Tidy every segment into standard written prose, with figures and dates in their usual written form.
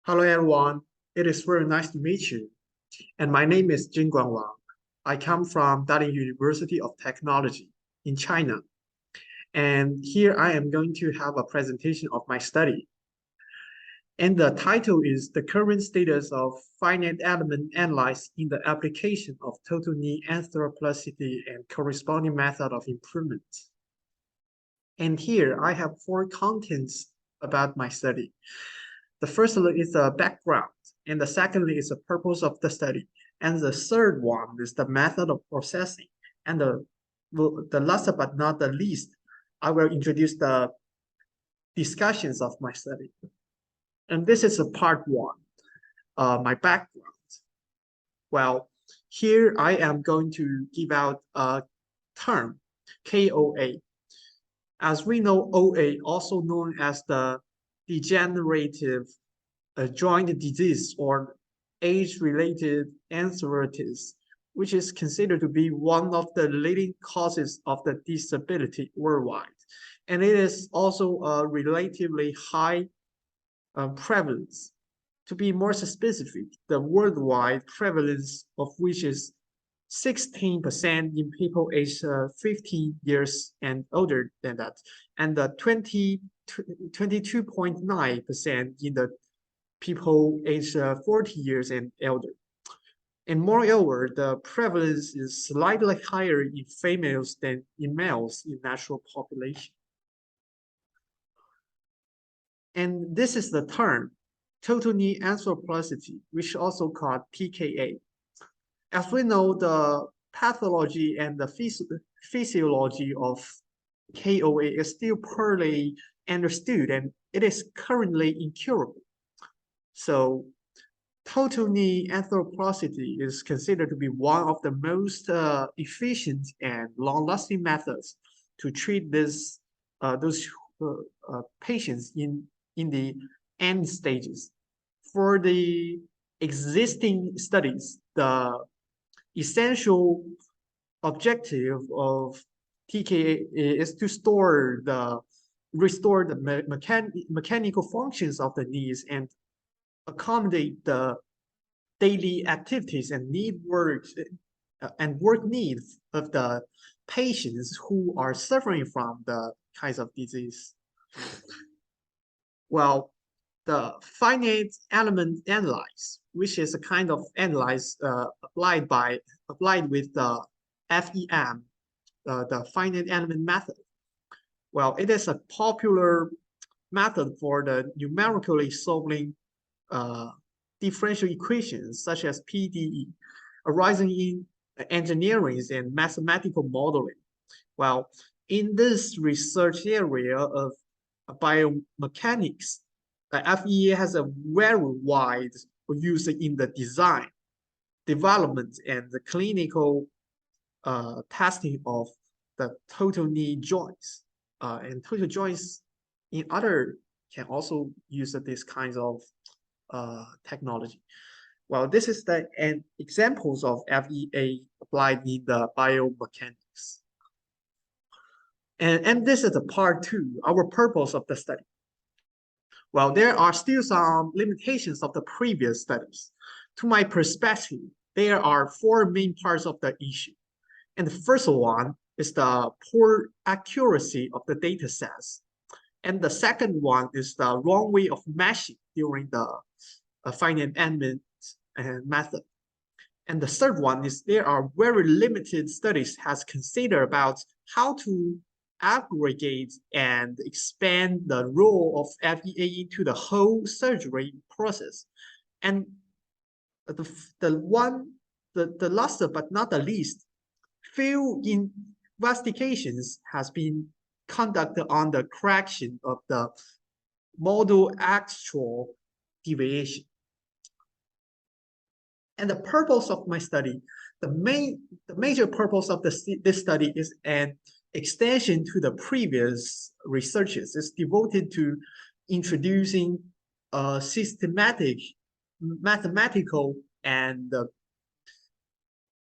Hello, everyone. It is very nice to meet you. And my name is Zhengguang Wang. I come from Dalian University of Technology in China. And here I am going to have a presentation of my study. And the title is The Current Status of Finite Element Analysis in the Application of Total Knee Arthroplasty and Corresponding Method of Improvement. And here I have four contents about my study. The first is the background, and the second is the purpose of the study, and the third one is the method of processing. And the last but not the least, I will introduce the discussions of my study. And this is a part one, my background. Well, here I am going to give out a term, KOA. As we know, OA, also known as the degenerative joint disease or age-related arthritis, which is considered to be one of the leading causes of the disability worldwide. And it is also a relatively high prevalence. To be more specific, the worldwide prevalence of which is 16% in people aged 15 years and older than that, and the 22.9% in the people aged 40 years and elder. And moreover, the prevalence is slightly higher in females than in males in natural population. And this is the term, total knee arthroplasty, which is also called TKA. As we know, the pathology and the physiology of KOA is still poorly understood, and it is currently incurable. So total knee arthroplasty is considered to be one of the most efficient and long-lasting methods to treat those patients in the end stages. For the existing studies, the essential objective of TKA is to restore the mechanical functions of the knees and accommodate the daily activities and work needs of the patients who are suffering from the kinds of disease. Well, the finite element analysis, which is a kind of analysis applied with the FEM, the finite element method. Well, it is a popular method for the numerically solving differential equations such as PDE, arising in engineering and mathematical modeling. Well, in this research area of biomechanics, the FEA has a very wide use in the design, development, and the clinical testing of the total knee joints. And total joints in other can also use this kinds of technology. Well, this is the examples of FEA applied in the biomechanics. And this is the part two, our purpose of the study. Well, there are still some limitations of the previous studies. To my perspective, there are four main parts of the issue. And the first one is the poor accuracy of the data sets. And the second one is the wrong way of meshing during the finite element method. And the third one is there are very limited studies has considered about how to aggregate and expand the role of FEA into the whole surgery process. And the last but not the least, few investigations has been conducted on the correction of the model actual deviation. And the purpose of my study, the major purpose of this study is an extension to the previous researches. It's devoted to introducing a systematic, mathematical, and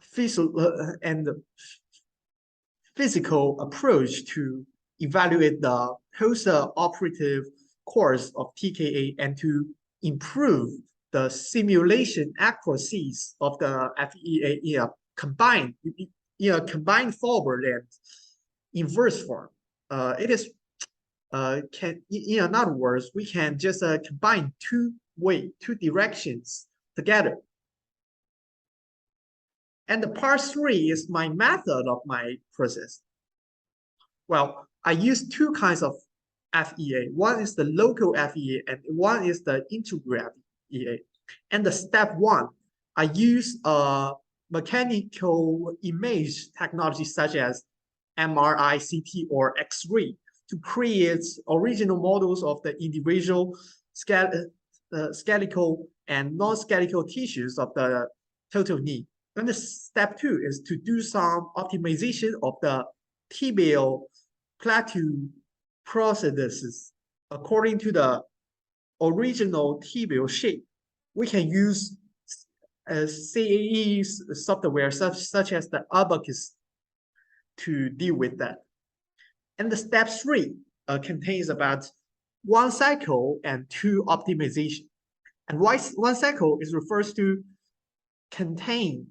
physical approach to evaluate the post-operative course of TKA and to improve the simulation accuracies of the FEA in a combined forward and inverse form. It is in other words, we can just combine two directions together. And the part 3 is my method of my process. Well, I use two kinds of FEA. One is the local FEA and one is the integral FEA. And the step 1, I use mechanical image technology such as MRI, CT, or X-ray to create original models of the individual skeletal and non-skeletal tissues of the total knee. And the step 2 is to do some optimization of the tibial plateau prosthesis according to the original tibial shape. We can use CAE software such as the Abacus to deal with that. And the step 3 contains about 1 cycle and 2 optimization. And one cycle is refers to containing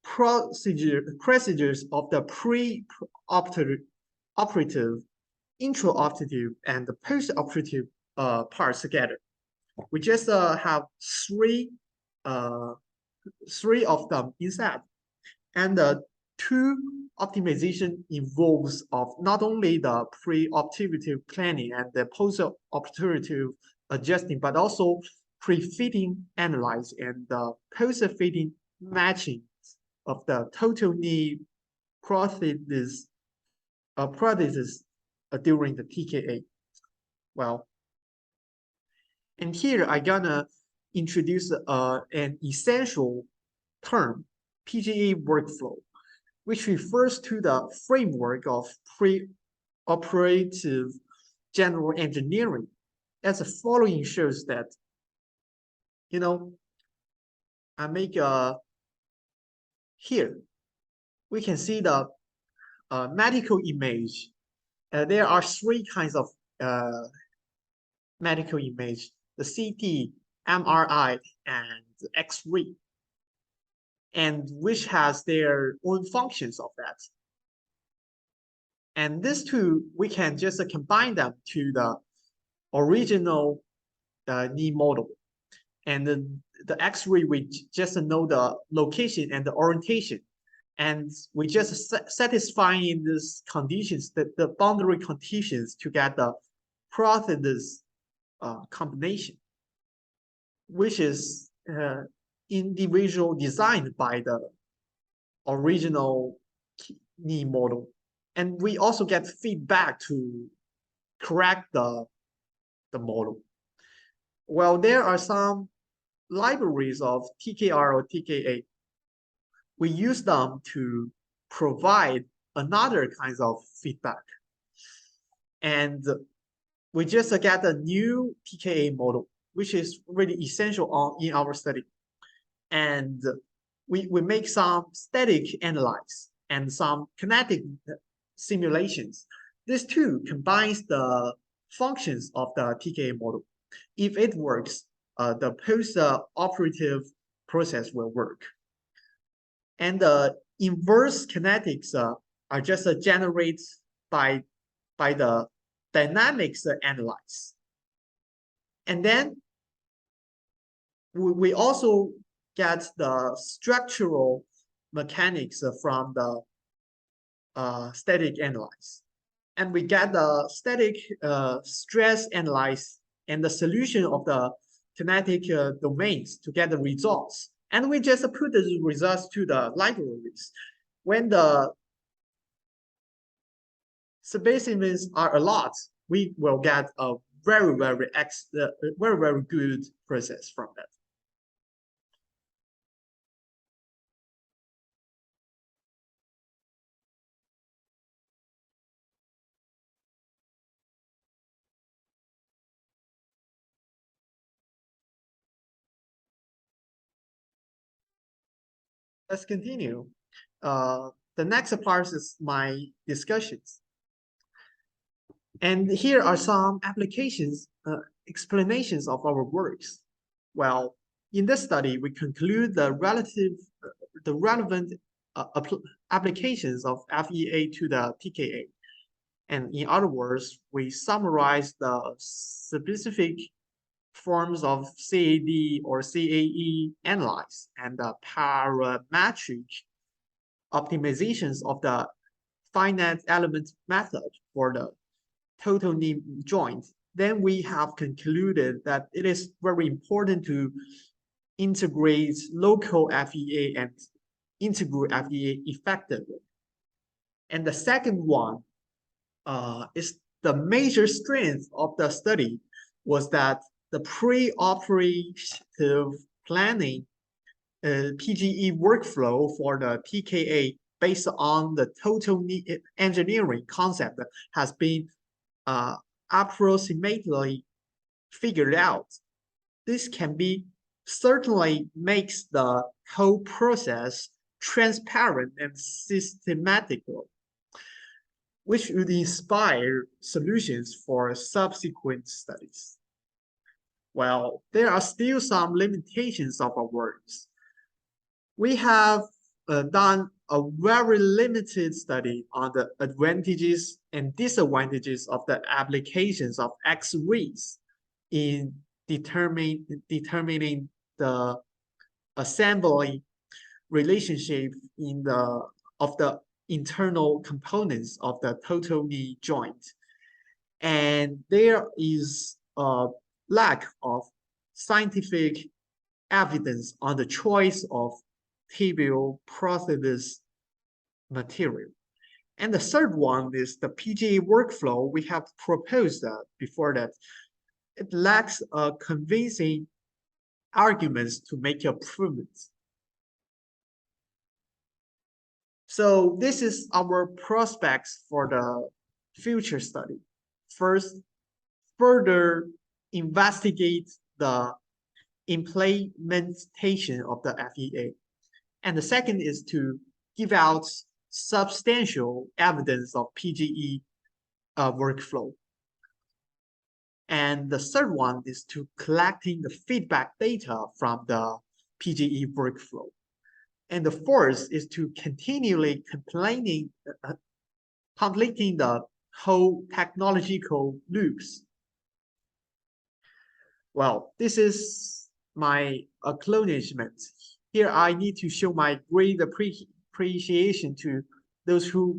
procedures of the pre-operative, intraoperative, and the post-operative parts together. We just have three of them inside, and the 2 optimization involves of not only the pre-operative planning and the post-operative adjusting, but also pre-fitting analyze and the post-fitting matching of the total knee prosthesis during the TKA. Well, and here I'm gonna introduce an essential term, PGA workflow, which refers to the framework of pre-operative general engineering. As the following shows that, I make here, we can see the medical image. There are 3 kinds of medical image, the CT, MRI, and X-ray, and which has their own functions of that. And these 2, we can just combine them to the original knee model. And the X-ray, we just know the location and the orientation. And we just satisfying these conditions, the boundary conditions to get the prosthesis combination, which is individual designed by the original knee model. And we also get feedback to correct the model. Well, there are some libraries of TKR or TKA. We use them to provide another kinds of feedback. And we just get a new TKA model, which is really essential in our study. And we make some static analysis and some kinetic simulations. This 2 combines the functions of the TKA model. If it works, the post-operative process will work. And the inverse kinetics are just generated by the dynamics analyze. And then we also get the structural mechanics from the static analyze. And we get the static stress analyze and the solution of the kinetic domains to get the results. And we just put the results to the libraries. When the specimens are a lot, we will get a very good process from that. Let's continue. The next part is my discussions. And here are some applications explanations of our works. Well, in this study, we conclude the relevant applications of FEA to the TKA. And in other words, we summarize the specific forms of CAD or CAE analyze and the parametric optimizations of the finite element method for the total knee joint. Then we have concluded that it is very important to integrate local FEA and integral FEA effectively. And the second one is the major strength of the study was that the pre-operative planning PGE workflow for the TKA based on the total knee engineering concept has been approximately figured out. This can be certainly makes the whole process transparent and systematical, which would inspire solutions for subsequent studies. Well, there are still some limitations of our works. We have done a very limited study on the advantages and disadvantages of the applications of X-rays in determining the assembly relationship of the internal components of the total knee joint. And there is a lack of scientific evidence on the choice of tibial prosthesis material. And the third one is the PGA workflow we have proposed before that. It lacks convincing arguments to make improvements. So this is our prospects for the future study. First, further investigate the implementation of the FEA. And the second is to give out substantial evidence of PGE workflow. And the third one is to collecting the feedback data from the PGE workflow. And the fourth is to continually completing the whole technological loops. Well, this is my acknowledgement. Here I need to show my great appreciation to those who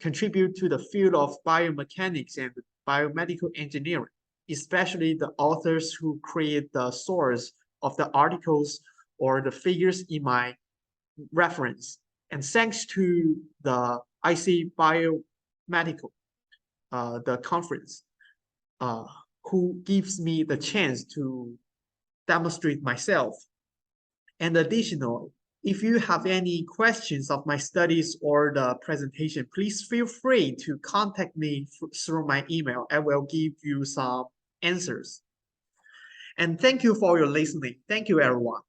contribute to the field of biomechanics and biomedical engineering, especially the authors who create the source of the articles or the figures in my reference. And thanks to the ICBioMed, the conference, who gives me the chance to demonstrate myself. And additionally, if you have any questions of my studies or the presentation, please feel free to contact me through my email. I will give you some answers. And thank you for your listening. Thank you, everyone.